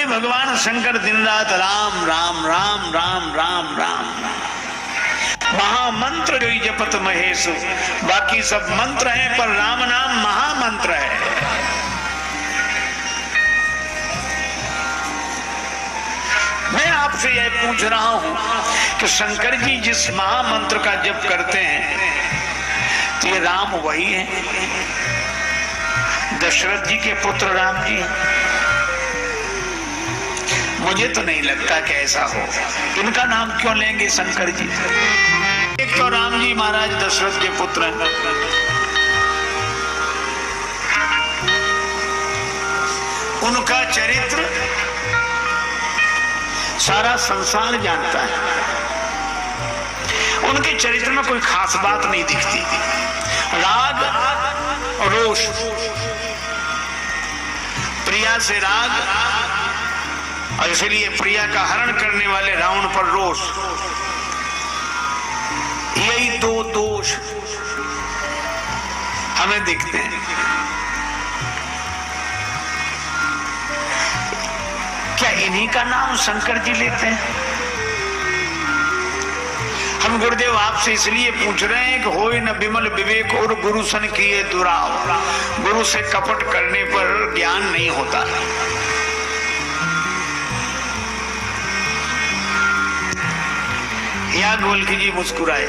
भगवान शंकर दिन रात राम राम राम राम राम राम महामंत्र जो जपत महेश, बाकी सब मंत्र हैं पर राम नाम महामंत्र है। मैं आपसे यह पूछ रहा हूं कि शंकर जी जिस महामंत्र का जप करते हैं तो ये राम वही है, दशरथ जी के पुत्र राम जी। मुझे तो नहीं लगता कि ऐसा हो। इनका नाम क्यों लेंगे शंकर जी? एक तो राम जी महाराज दशरथ के पुत्र हैं, उनका चरित्र सारा संसार जानता है। उनके चरित्र में कोई खास बात नहीं दिखती, राग और रोष, प्रिया से राग और इसलिए प्रिया का हरण करने वाले रावण पर रोष, यही दो दोष हमें दिखते हैं। क्या इन्हीं का नाम शंकर जी लेते हैं? हम गुरुदेव आपसे इसलिए पूछ रहे हैं कि होय न विमल विवेक और गुरु सन किए दुराव। गुरु से कपट करने पर ज्ञान नहीं होता। या गोलकी जी मुस्कुराए।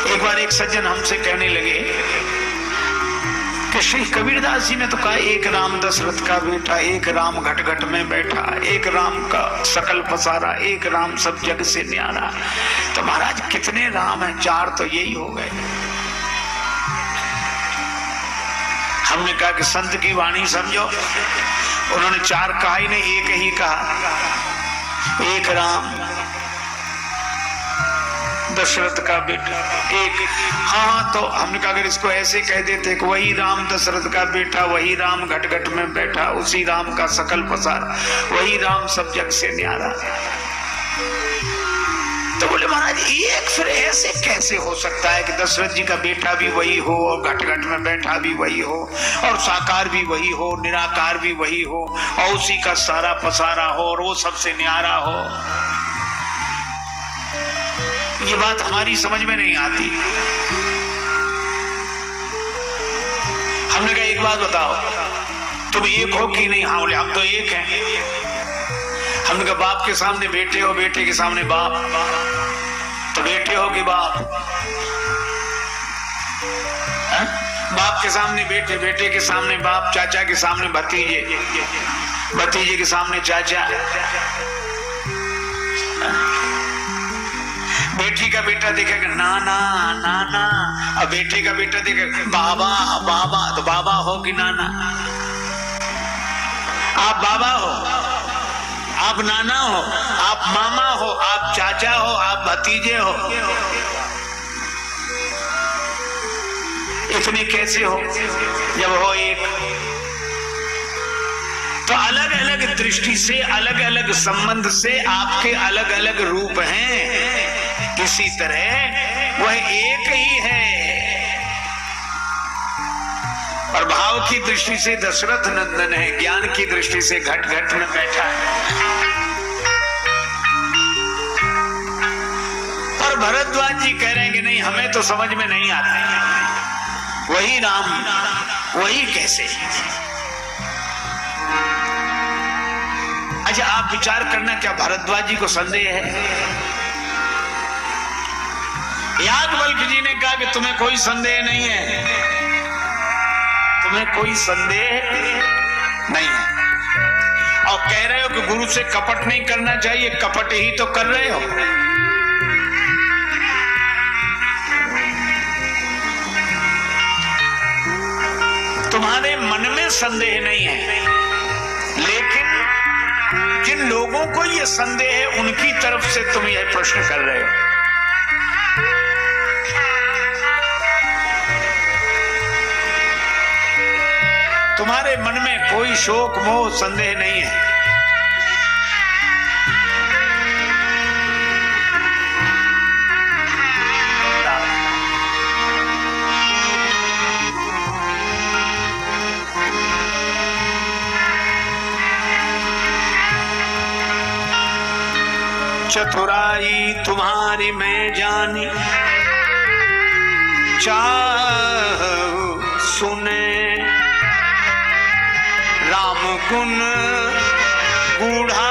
एक बार एक सज्जन हमसे कहने लगे कि श्री कबीरदास जी ने तो कहा एक राम दशरथ का बेटा, एक राम घट घट में बैठा, एक राम का सकल पसारा, एक राम सब जग से न्यारा। तो महाराज कितने राम हैं? चार तो यही हो गए। हमने कहा कि संत की वाणी समझो, उन्होंने चार कहा ही नहीं, एक ही कहा, एक राम दशरथ का बेटा एक। हाँ, तो हमने कहा अगर इसको ऐसे कह देते कि वही राम दशरथ का बेटा, वही राम घट घट में बैठा, उसी राम का सकल पसारा, वही राम सब जग से न्यारा। तो बोले महाराज एक फिर ऐसे कैसे हो सकता है कि दशरथ जी का बेटा भी वही हो और घट घट में बैठा भी वही हो और साकार भी वही हो, निराकार भी वही हो और उसी का सारा पसारा हो और वो सबसे न्यारा हो? ये बात हमारी समझ में नहीं आती। हमने कहा एक बात बताओ, तुम एक हो कि नहीं? हाँ बोले हम तो एक हैं। हमने कहा बाप के सामने बेटे हो, बेटे के सामने बाप, तो बेटे हो कि बाप? बाप के सामने बेटे, बेटे के सामने बाप, चाचा के सामने भतीजे, भतीजे के सामने चाचा, बेटी का बेटा देखेगा नाना नाना, अब बेटे का बेटा देखेगा बाबा बाबा, तो बाबा हो कि नाना? आप बाबा हो, आप नाना हो, आप मामा हो, आप चाचा हो, आप भतीजे हो। इतने कैसे हो जब हो एक? तो अलग अलग दृष्टि से, अलग अलग संबंध से आपके अलग अलग रूप हैं। इसी तरह वह एक ही है। और भाव की दृष्टि से दशरथ नंदन है, ज्ञान की दृष्टि से घट घट में बैठा है। और भरद्वाज जी कह रहे हैं कि नहीं हमें तो समझ में नहीं आता, वही राम वही कैसे? अच्छा आप विचार करना, क्या भरद्वाज जी को संदेह है? याज्ञवल्क्य जी ने कहा कि तुम्हें कोई संदेह नहीं है, तुम्हें कोई संदेह नहीं है, और कह रहे हो कि गुरु से कपट नहीं करना चाहिए, कपट ही तो कर रहे हो। तुम्हारे मन में संदेह नहीं है, लेकिन जिन लोगों को यह संदेह है उनकी तरफ से तुम यह प्रश्न कर रहे हो। तुम्हारे मन में कोई शोक मोह संदेह नहीं है। चतुराई तुम्हारी मैं जानी, चाहूं सुने राम गुण गूढ़ा,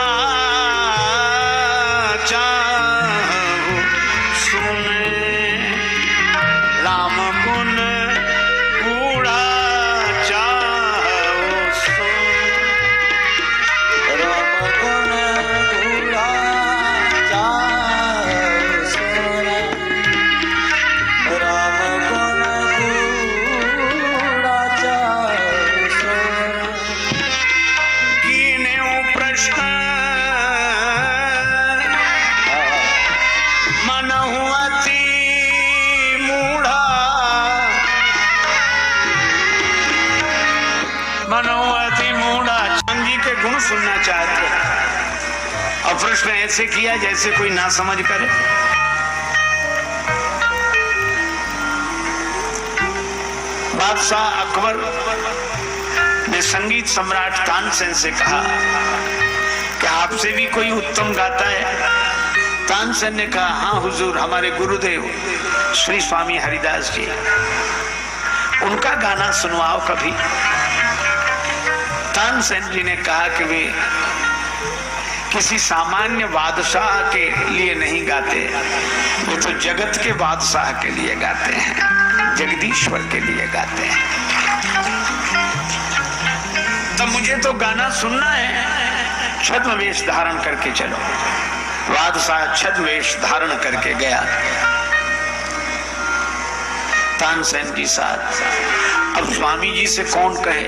चाहूं सुने राम गुण गूढ़ा, चाहूं सुने राम गुण गूढ़ा, चाहूं सुने राम गुण गूढ़ा, चाहूं सुने। कीन्यू प्रश्न मनहु अति मूढ़ा, मनहु अति मूढ़ा। चांद जी के गुण सुनना चाहते हैं और प्रश्न ऐसे किया जैसे कोई ना समझ करे। बादशाह अकबर ने संगीत सम्राट तानसेन से कहा कि आपसे भी कोई उत्तम गाता है? तानसेन ने कहा, हाँ हुजूर, हमारे गुरुदेव श्री स्वामी हरिदास जी, उनका गाना सुनवाओ कभी। तानसेन जी ने कहा कि वे किसी सामान्य बादशाह के लिए नहीं गाते, वे तो जगत के बादशाह के लिए गाते हैं, जगदीश्वर के लिए गाते हैं। तो मुझे तो गाना सुनना है, छद्म वेश धारण करके चलो। बादशाह छद्म वेश धारण करके गया तानसेन जी साथ। अब स्वामी जी से कौन कहे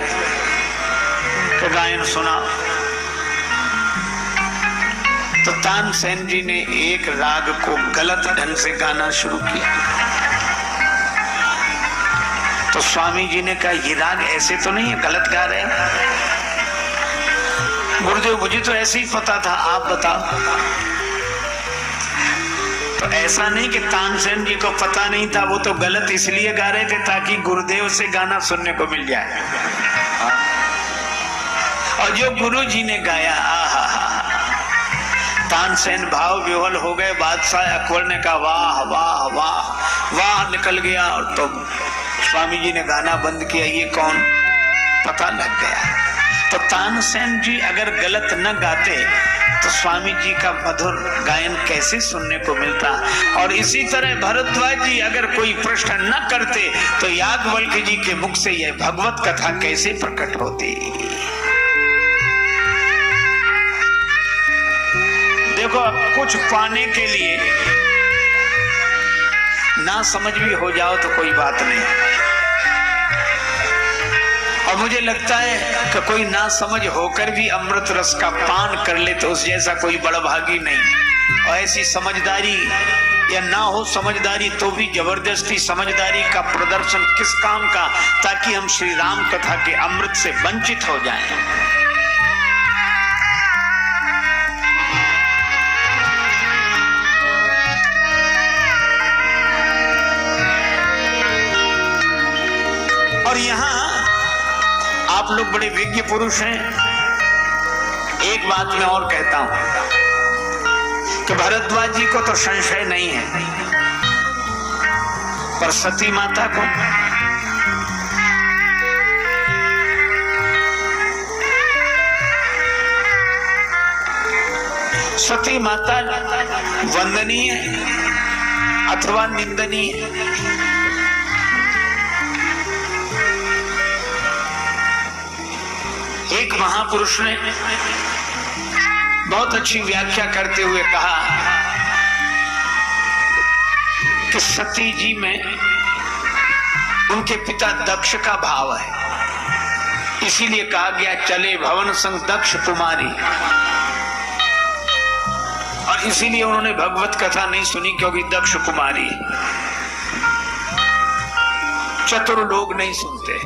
कि गायन सुना, तो तानसेन जी ने एक राग को गलत ढंग से गाना शुरू किया। तो स्वामी जी ने कहा, ये राग ऐसे तो नहीं है, गलत गा रहे हैं। गुरुदेव, मुझे तो ऐसे ही पता था, आप बताओ। तो ऐसा नहीं कि तानसेन जी को पता नहीं था, वो तो गलत इसलिए गा रहे थे ताकि गुरुदेव से गाना सुनने को मिल जाए। और जो गुरु जी ने गाया, आहा, तानसेन भाव विह्वल हो गए। बादशाह अकबर ने कहा, वाह वाह वाह वाह, निकल गया। और तो स्वामी जी ने गाना बंद किया, ये कौन, पता लग गया। तो तानसेन जी अगर गलत न गाते तो स्वामी जी का मधुर गायन कैसे सुनने को मिलता। और इसी तरह भरद्वाज जी अगर कोई प्रश्न न करते तो याज्ञवल्क्य जी के मुख से यह भगवत कथा कैसे प्रकट होती। देखो, अब कुछ पाने के लिए ना समझ भी हो जाओ तो कोई बात नहीं, और मुझे लगता है कि कोई ना समझ होकर भी अमृत रस का पान कर ले तो उस जैसा कोई बड़भागी नहीं। और ऐसी समझदारी या ना हो समझदारी तो भी जबरदस्ती समझदारी का प्रदर्शन किस काम का, ताकि हम श्री राम कथा के अमृत से वंचित हो जाएं। और यहाँ आप लोग बड़े विज्ञ पुरुष हैं, एक बात मैं और कहता हूं कि भरद्वाज जी को तो संशय नहीं है, पर सती माता को सती माता वंदनीय अथवा निंदनीय? एक महापुरुष ने बहुत अच्छी व्याख्या करते हुए कहा कि सती जी में उनके पिता दक्ष का भाव है, इसीलिए कहा गया चले भवन संग दक्ष कुमारी। और इसीलिए उन्होंने भगवत कथा नहीं सुनी, क्योंकि दक्ष कुमारी। चतुर लोग नहीं सुनते।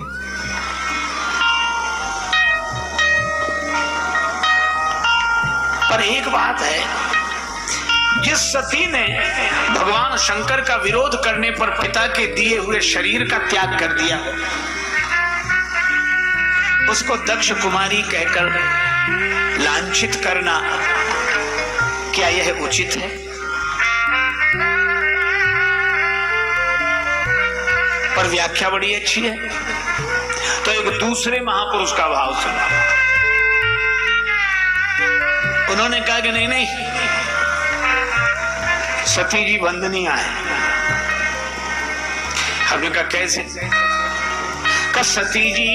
पर एक बात है, जिस सती ने भगवान शंकर का विरोध करने पर पिता के दिए हुए शरीर का त्याग कर दिया, उसको दक्ष कुमारी कहकर लांछित करना क्या यह उचित है? पर व्याख्या बड़ी अच्छी है। तो एक दूसरे महापुरुष का भाव सुना। उन्होंने कहा कि नहीं नहीं, सती जी वंदनीय है। हमने कहा कैसे? का सती जी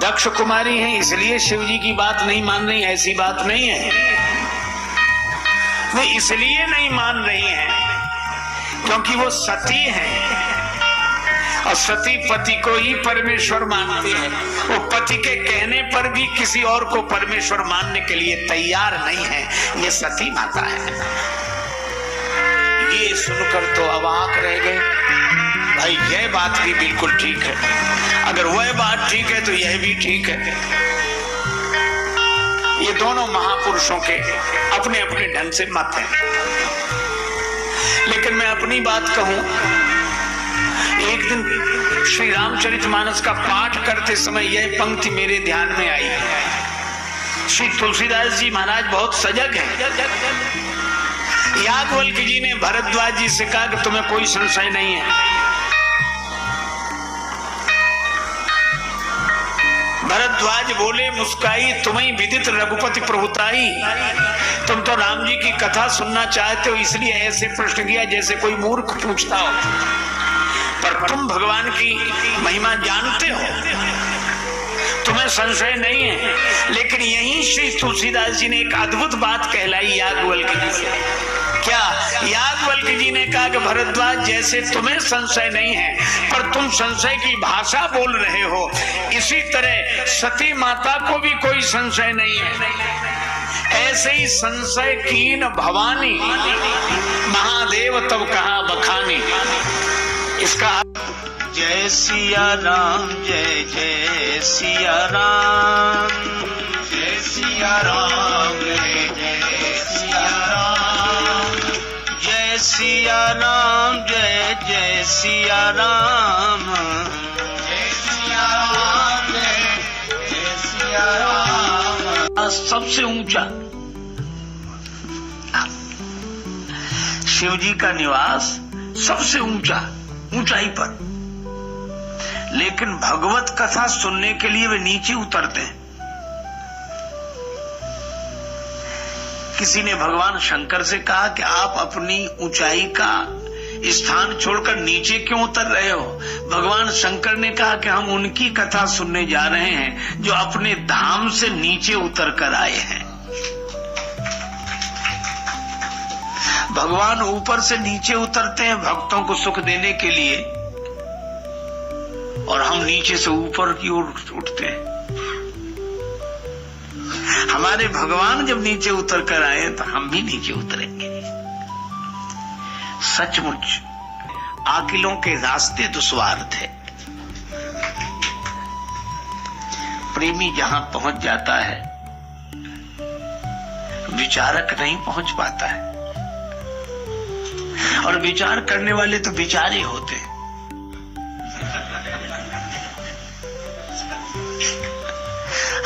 दक्ष कुमारी हैं, इसलिए शिव जी की बात नहीं मान रही, ऐसी बात नहीं है। वे इसलिए नहीं मान रही हैं क्योंकि वो सती हैं और सती पति को ही परमेश्वर मानती है। वो पति के कहने पर भी किसी और को परमेश्वर मानने के लिए तैयार नहीं है। ये सती माता है। ये सुनकर तो अवाक रह गए। भाई यह बात भी बिल्कुल ठीक है, अगर वह बात ठीक है तो यह भी ठीक है। ये दोनों महापुरुषों के अपने अपने ढंग से मत हैं। लेकिन मैं अपनी बात कहूं, एक दिन श्री रामचरितमानस का पाठ करते समय यह पंक्ति मेरे ध्यान में आई। श्री तुलसीदास जी महाराज बहुत सजग हैं। याज्ञवल्क्य जी ने भरद्वाज जी से कहा कि तुम्हें कोई संशय नहीं है। भरद्वाज बोले मुस्काई, तुम्हें विदित रघुपति प्रभुताई। तुम तो राम जी की कथा सुनना चाहते हो, इसलिए ऐसे प्रश्न किया जैसे कोई मूर्ख पूछता हो। पर तुम भगवान की महिमा जानते हो, तुम्हें संशय नहीं है। लेकिन यही श्री तुलसीदास जी ने एक अद्भुत बात कहलाई याज्ञवल्क्य जी से। क्या? याज्ञवल्क्य जी ने कहा कि भरद्वाज जैसे तुम्हें संशय नहीं है, पर तुम संशय की भाषा बोल रहे हो, इसी तरह सती माता को भी कोई संशय नहीं है। ऐसे ही संशय कीन भवानी, महादेव तब कहा बखानी। इसका जय सिया राम, जय जय सिया राम, जय सिया राम, जय जय सिया राम, जय सिया राम, जय जय सिया राम, जय सिया राम, जय जय सिया राम। सबसे ऊंचा शिव जी का निवास सबसे ऊंचा, ऊंचाई पर। लेकिन भगवत कथा सुनने के लिए वे नीचे उतरते हैं। किसी ने भगवान शंकर से कहा कि आप अपनी ऊंचाई का स्थान छोड़कर नीचे क्यों उतर रहे हो? भगवान शंकर ने कहा कि हम उनकी कथा सुनने जा रहे हैं जो अपने धाम से नीचे उतर कर आए हैं। भगवान ऊपर से नीचे उतरते हैं भक्तों को सुख देने के लिए, और हम नीचे से ऊपर की ओर उठते हैं। हमारे भगवान जब नीचे उतर कर आए तो हम भी नीचे उतरेंगे। सचमुच आकिलों के रास्ते दुश्वार थे। प्रेमी जहां पहुंच जाता है, विचारक नहीं पहुंच पाता है। और विचार करने वाले तो विचारे होते हैं।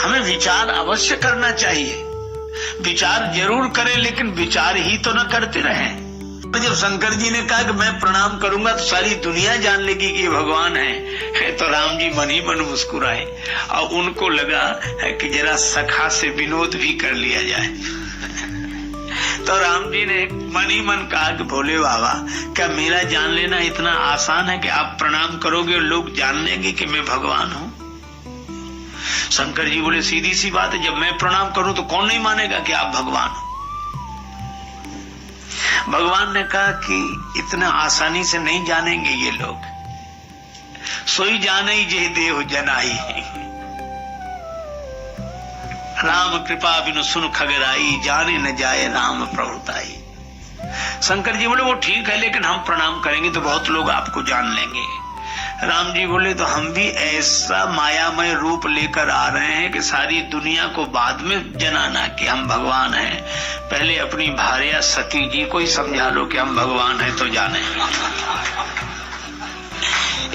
हमें विचार अवश्य करना चाहिए, विचार जरूर करें, लेकिन विचार ही तो न करते रहें। जब शंकर जी ने कहा कि मैं प्रणाम करूंगा तो सारी दुनिया जान लेगी कि भगवान है, तो राम जी मन ही मन मुस्कुराए और उनको लगा कि जरा सखा से विनोद भी कर लिया जाए। तो राम जी ने मन ही मन कहा कि भोले बाबा, क्या मेरा जान लेना इतना आसान है कि आप प्रणाम करोगे और लोग जान लेंगे कि मैं भगवान हूं? शंकर जी बोले सीधी सी बात है, जब मैं प्रणाम करूं तो कौन नहीं मानेगा कि आप भगवान हो? भगवान ने कहा कि इतना आसानी से नहीं जानेंगे ये लोग। सोई जाने जे देव जनाई, राम कृपा बिनु सुन खगराई, जाने न जाए राम प्रभुताई। शंकर जी बोले वो ठीक है, लेकिन हम प्रणाम करेंगे तो बहुत लोग आपको जान लेंगे। राम जी बोले तो हम भी ऐसा मायामय रूप लेकर आ रहे हैं कि सारी दुनिया को बाद में जनाना कि हम भगवान हैं। पहले अपनी भार्या सती जी को ही समझा लो कि हम भगवान हैं तो जाने।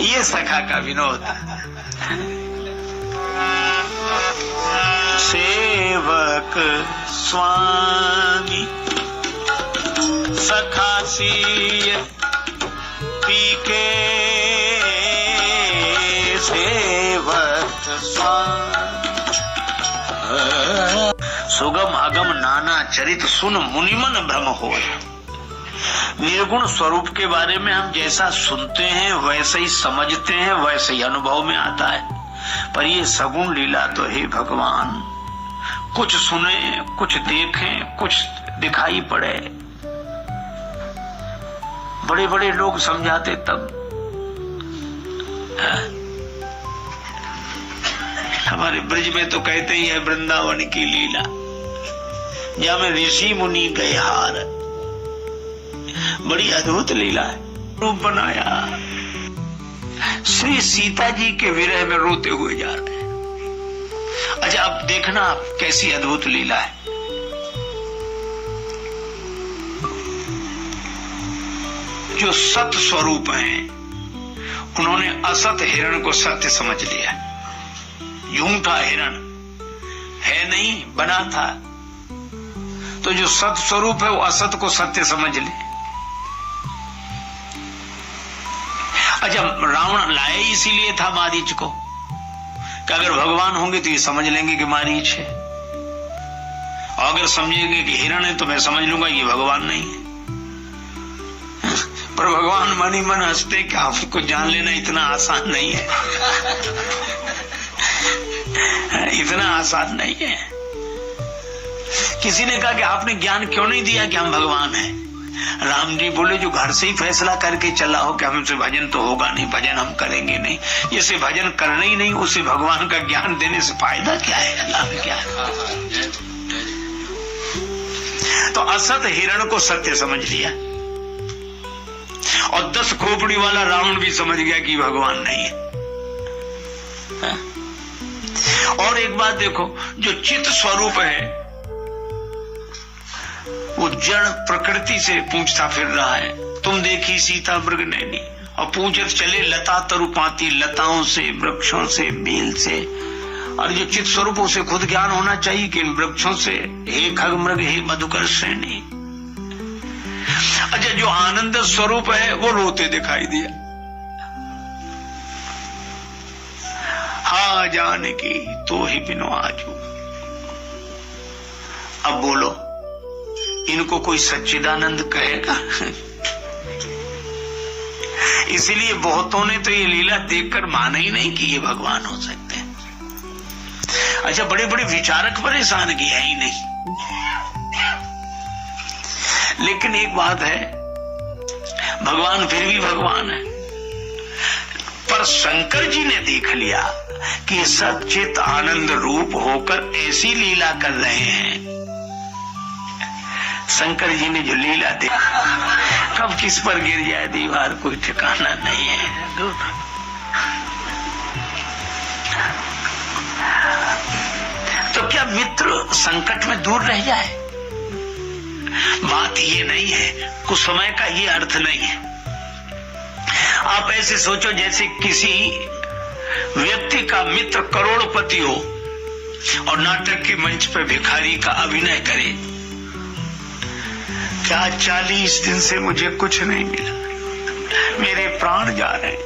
ये सखा का विनोद। सेवक स्वामी सखासी पी के सेवत स्वामी। सुगम अगम नाना चरित सुन मुनिमन भ्रम हो। निर्गुण स्वरूप के बारे में हम जैसा सुनते हैं वैसे ही समझते हैं, वैसे ही अनुभव में आता है। पर ये सगुण लीला तो हे भगवान, कुछ सुने, कुछ देखें, कुछ दिखाई पड़े। बड़े बड़े लोग समझाते तब। हमारे ब्रज में तो कहते ही है वृंदावन की लीला, जहां में ऋषि मुनि गए हार। बड़ी अद्भुत लीला है। रूप बनाया, श्री सीता जी के विरह में रोते हुए जा रहे हैं। अच्छा, अब देखना कैसी अद्भुत लीला है। जो सत स्वरूप हैं, उन्होंने असत हिरण को सत्य समझ लिया। झूठा हिरण है नहीं, बना था। तो जो सत स्वरूप है वो असत को सत्य समझ ले। अच्छा, रावण लाए इसीलिए था मारीच को कि अगर भगवान होंगे तो ये समझ लेंगे कि मारीच है, और अगर समझेंगे कि हिरण है तो मैं समझ लूंगा ये भगवान नहीं है। पर भगवान मन ही मन हंसते कि आपको जान लेना इतना आसान नहीं है। इतना आसान नहीं है। किसी ने कहा कि आपने ज्ञान क्यों नहीं दिया कि हम भगवान हैं? राम जी बोले, जो घर से ही फैसला करके चला हो कि हमसे भजन तो होगा नहीं, भजन हम करेंगे नहीं, जिसे भजन करना ही नहीं उसे भगवान का ज्ञान देने से फायदा क्या है, लाभ क्या है? तो असत हिरण को सत्य समझ लिया, और 10 खोपड़ी वाला रावण भी समझ गया कि भगवान नहीं है। और एक बात देखो, जो चित्त स्वरूप है वो जड़ प्रकृति से पूछता फिर रहा है। तुम देखी सीता मृग नैनी, और पूछत चले लता तरुपाती, लताओं से, वृक्षों से, बेल से। और जो चित्त स्वरूप उसे खुद ज्ञान होना चाहिए कि इन वृक्षों से हे खग मृग हे मधुकर श्रेणी। अच्छा, जो आनंद स्वरूप है वो रोते दिखाई दिया। हाँ जानकी तो ही बिनो आजू। अब बोलो, इनको कोई सच्चिदानंद कहेगा? इसलिए बहुतों ने तो ये लीला देखकर माना ही नहीं कि ये भगवान हो सकते हैं। अच्छा, बड़े बड़े विचारक परेशान किया ही नहीं। लेकिन एक बात है, भगवान फिर भी भगवान है। पर शंकर जी ने देख लिया कि सच्चित आनंद रूप होकर ऐसी लीला कर रहे हैं। शंकर जी ने जो लीला देखा, कब किस पर गिर जाए दीवार कोई ठिकाना नहीं है। तो क्या मित्र संकट में दूर रह जाए? बात ये नहीं है, कुछ समय का ये अर्थ नहीं है। आप ऐसे सोचो जैसे किसी व्यक्ति का मित्र करोड़पति हो और नाटक के मंच पर भिखारी का अभिनय करे। क्या 40 दिन से मुझे कुछ नहीं मिला, मेरे प्राण जा रहे,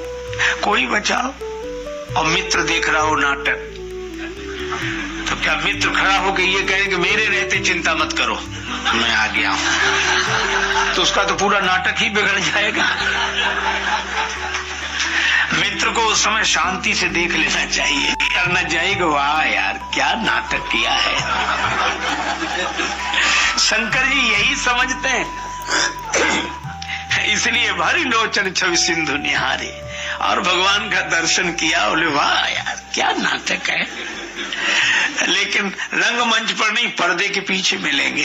कोई बचाओ। और मित्र देख रहा हो नाटक, तो क्या मित्र खड़ा होकर ये कहे कि मेरे रहते चिंता मत करो, मैं आ गया हूं? तो उसका तो पूरा नाटक ही बिगड़ जाएगा। मित्र को उस समय शांति से देख लेना चाहिए, करना चाहिए। वाह यार, क्या नाटक किया है। शंकर जी यही समझते हैं, इसलिए भारी लोचन छवि सिंधु निहारे, और भगवान का दर्शन किया। बोले वाह यार, क्या नाटक है। लेकिन रंगमंच पर नहीं, पर्दे के पीछे मिलेंगे।